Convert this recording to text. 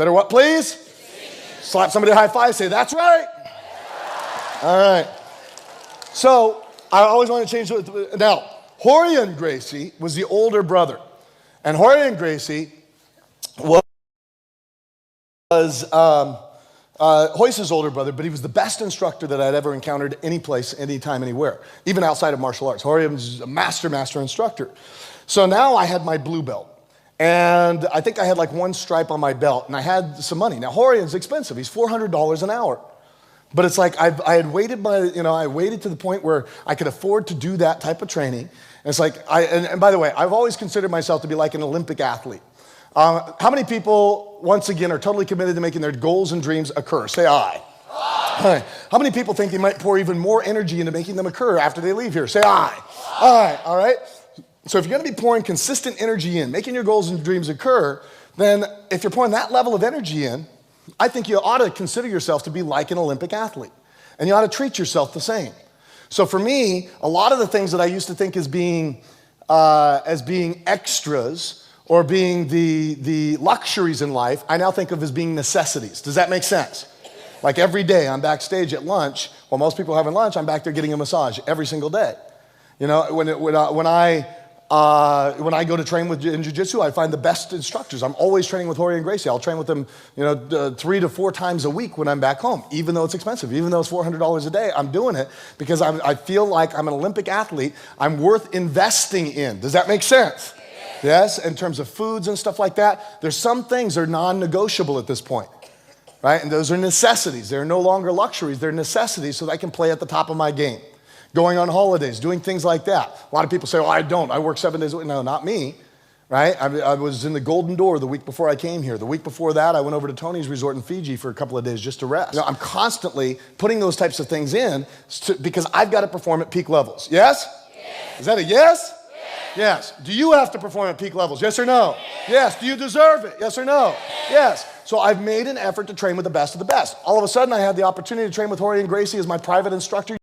Better what, please? Slap somebody a high five, say, that's right. All right. So I always want to change it. Now, Horian Gracie was the older brother. And Horian Gracie was Hoyce's older brother, but he was the best instructor that I'd ever encountered any place, anytime, anywhere, even outside of martial arts. Horian was a master instructor. So now I had my blue belt. And I think I had like one stripe on my belt, and I had some money. Now, Horian's expensive. He's $400 an hour. But it's like I had waited I waited to the point where I could afford to do that type of training. And it's like, and by the way, I've always considered myself to be like an Olympic athlete. How many people, once again, are totally committed to making their goals and dreams occur? Say aye. Aye. How many people think they might pour even more energy into making them occur after they leave here? Say aye. Aye. All right? So if you're going to be pouring consistent energy in, making your goals and dreams occur, then if you're pouring that level of energy in, I think you ought to consider yourself to be like an Olympic athlete. And you ought to treat yourself the same. So for me, a lot of the things that I used to think as being extras or being the luxuries in life, I now think of as being necessities. Does that make sense? Like every day I'm backstage at lunch, while most people are having lunch, I'm back there getting a massage every single day. You know, when I go to train in jiu-jitsu, I find the best instructors. I'm always training with Horian Gracie. I'll train with him, 3 to 4 times a week when I'm back home, even though it's expensive, even though it's $400 a day. I'm doing it because I feel like I'm an Olympic athlete. I'm worth investing in. Does that make sense? Yes, in terms of foods and stuff like that. There's some things that are non-negotiable at this point, right? And those are necessities. They're no longer luxuries. They're necessities so that I can play at the top of my game. Going on holidays, doing things like that. A lot of people say, oh, I don't. I work 7 days a week. No, not me, right? I was in the Golden Door the week before I came here. The week before that, I went over to Tony's resort in Fiji for a couple of days just to rest. I'm constantly putting those types of things in because I've got to perform at peak levels. Yes? Yes. Is that a yes? Yes. Do you have to perform at peak levels? Yes or no? Yes. Do you deserve it? Yes or no? Yes. So I've made an effort to train with the best of the best. All of a sudden, I had the opportunity to train with Horian Gracie as my private instructor.